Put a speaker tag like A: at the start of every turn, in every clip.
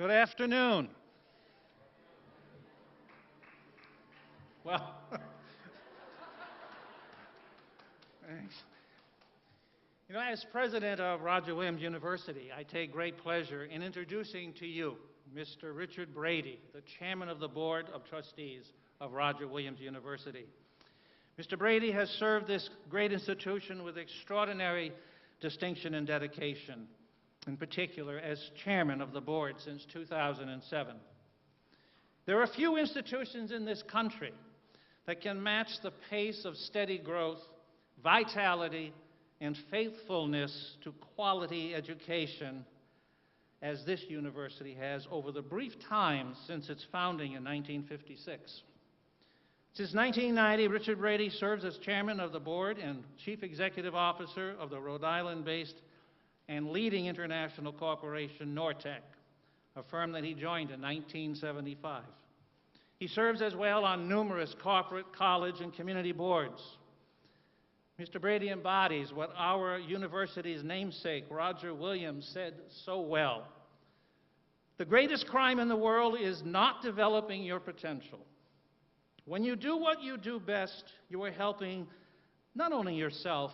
A: Good afternoon. Well, thanks. You know, as president of Roger Williams University, I take great pleasure in introducing to you Mr. Richard Bready, the chairman of the Board of Trustees of Roger Williams University. Mr. Bready has served this great institution with extraordinary distinction and dedication, in particular as chairman of the board since 2007. There are few institutions in this country that can match the pace of steady growth, vitality, and faithfulness to quality education as this university has over the brief time since its founding in 1956. Since 1990, Richard Bready serves as chairman of the board and chief executive officer of the Rhode Island-based and leading international corporation Nortec, a firm that he joined in 1975. He serves as well on numerous corporate, college, and community boards. Mr. Bready embodies what our university's namesake, Roger Williams, said so well. The greatest crime in the world is not developing your potential. When you do what you do best, you are helping not only yourself,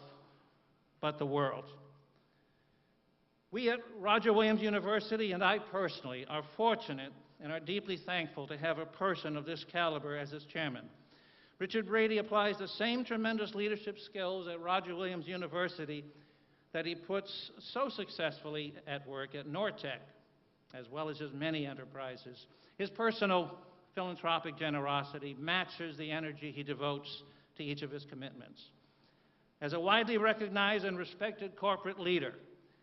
A: but the world. We at Roger Williams University, and I personally, are fortunate and are deeply thankful to have a person of this caliber as its chairman. Richard Bready applies the same tremendous leadership skills at Roger Williams University that he puts so successfully at work at Nortec, as well as his many enterprises. His personal philanthropic generosity matches the energy he devotes to each of his commitments. As a widely recognized and respected corporate leader,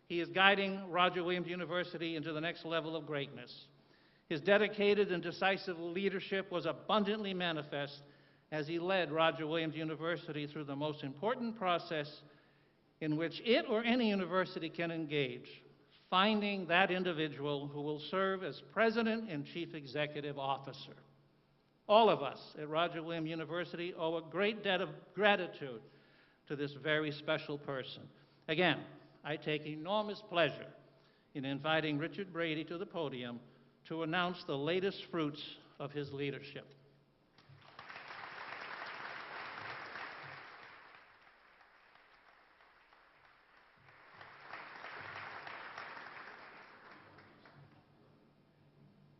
A: he is guiding Roger Williams University into the next level of greatness. His dedicated and decisive leadership was abundantly manifest as he led Roger Williams University through the most important process in which it or any university can engage, finding that individual who will serve as president and chief executive officer. All of us at Roger Williams University owe a great debt of gratitude to this very special person. Again, I take enormous pleasure in inviting Richard Bready to the podium to announce the latest fruits of his leadership.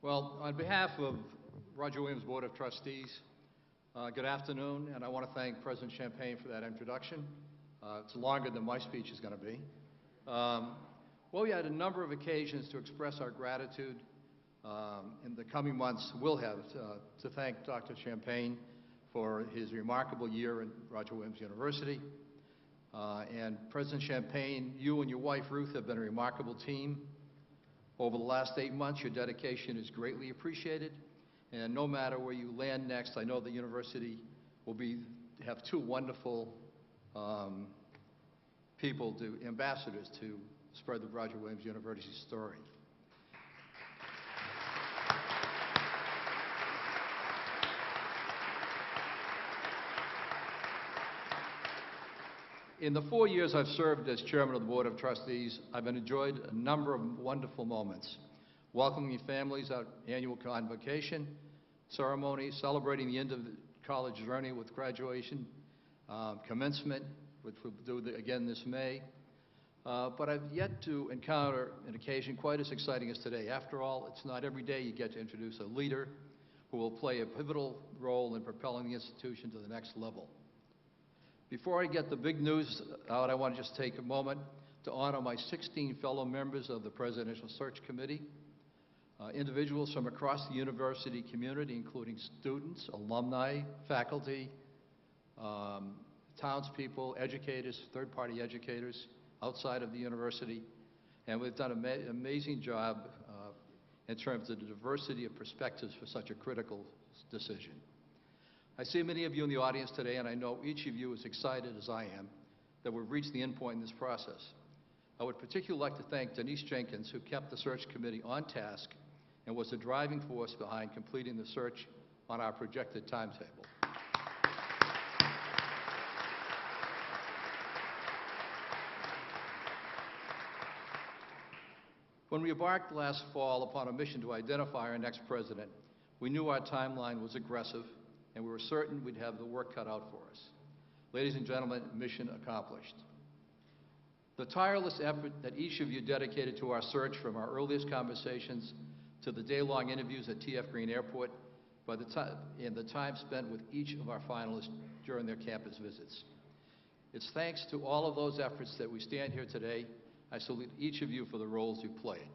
B: Well, on behalf of Roger Williams Board of Trustees, good afternoon, and I want to thank President Champagne for that introduction. It's longer than my speech is going to be. Well, we had a number of occasions to express our gratitude. In the coming months, we'll have to thank Dr. Champagne for his remarkable year at Roger Williams University. And President Champagne, you and your wife Ruth have been a remarkable team. Over the last 8 months, your dedication is greatly appreciated. And no matter where you land next, I know the university will have two wonderful people, ambassadors to spread the Roger Williams University story. In the 4 years I've served as chairman of the Board of Trustees, I've enjoyed a number of wonderful moments. Welcoming families out annual convocation ceremony, celebrating the end of the college journey with graduation, commencement, which we'll do again this May. But I've yet to encounter an occasion quite as exciting as today. After all, it's not every day you get to introduce a leader who will play a pivotal role in propelling the institution to the next level. Before I get the big news out, I want to just take a moment to honor my 16 fellow members of the Presidential Search Committee, individuals from across the university community, including students, alumni, faculty, townspeople, educators, third-party educators outside of the university. And we've done an amazing job in terms of the diversity of perspectives for such a critical decision. I see many of you in the audience today, and I know each of you is excited as I am that we've reached the end point in this process. I would particularly like to thank Denise Jenkins, who kept the search committee on task and was the driving force behind completing the search on our projected timetable. When we embarked last fall upon a mission to identify our next president, we knew our timeline was aggressive, and we were certain we'd have the work cut out for us. Ladies and gentlemen, mission accomplished. The tireless effort that each of you dedicated to our search, from our earliest conversations to the day-long interviews at TF Green Airport, and the time spent with each of our finalists during their campus visits. It's thanks to all of those efforts that we stand here today. I salute each of you for the roles you played.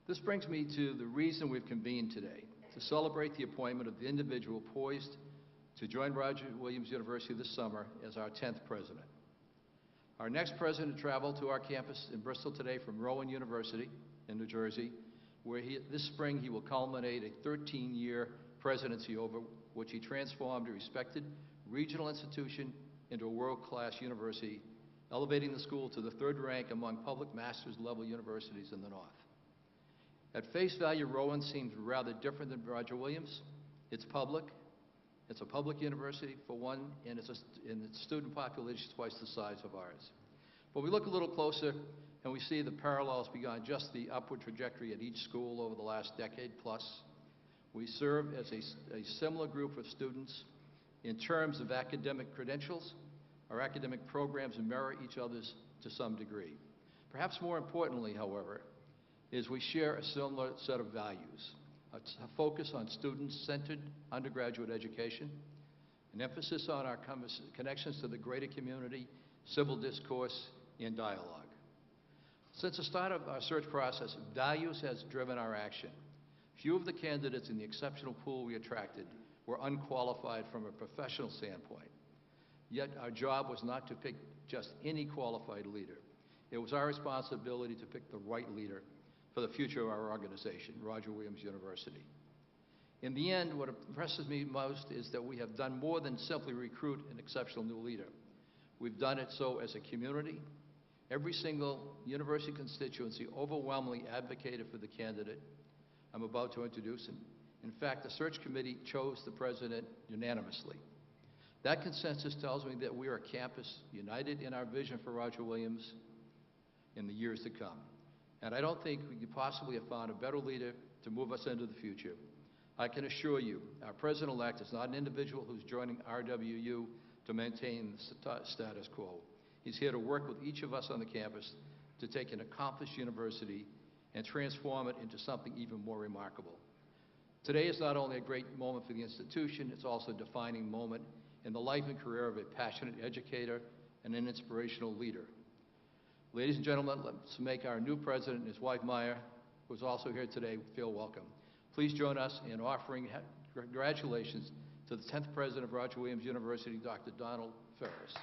B: This brings me to the reason we've convened today, to celebrate the appointment of the individual poised to join Roger Williams University this summer as our 10th president. Our next president traveled to our campus in Bristol today from Rowan University in New Jersey, where this spring he will culminate a 13-year presidency over which he transformed a respected regional institution into a world-class university, elevating the school to the 3rd rank among public master's level universities in the North. At face value, Rowan seems rather different than Roger Williams. It's public. It's a public university, for one, and its student population is twice the size of ours. But we look a little closer, and we see the parallels beyond just the upward trajectory at each school over the last decade plus. We serve as a similar group of students in terms of academic credentials. Our academic programs mirror each other's to some degree. Perhaps more importantly, however, is we share a similar set of values, a focus on student-centered undergraduate education, an emphasis on our connections to the greater community, civil discourse, and dialogue. Since the start of our search process, values has driven our action. Few of the candidates in the exceptional pool we attracted were unqualified from a professional standpoint. Yet our job was not to pick just any qualified leader. It was our responsibility to pick the right leader for the future of our organization, Roger Williams University. In the end, what impresses me most is that we have done more than simply recruit an exceptional new leader. We've done it so as a community. Every single university constituency overwhelmingly advocated for the candidate I'm about to introduce. And in fact, the search committee chose the president unanimously. That consensus tells me that we are a campus united in our vision for Roger Williams in the years to come. And I don't think we could possibly have found a better leader to move us into the future. I can assure you, our president-elect is not an individual who's joining RWU to maintain the status quo. He's here to work with each of us on the campus to take an accomplished university and transform it into something even more remarkable. Today is not only a great moment for the institution, it's also a defining moment in the life and career of a passionate educator and an inspirational leader. Ladies and gentlemen, let's make our new president and his wife, Maya, who's also here today, feel welcome. Please join us in offering congratulations to the 10th president of Roger Williams University, Dr. Donald Farish.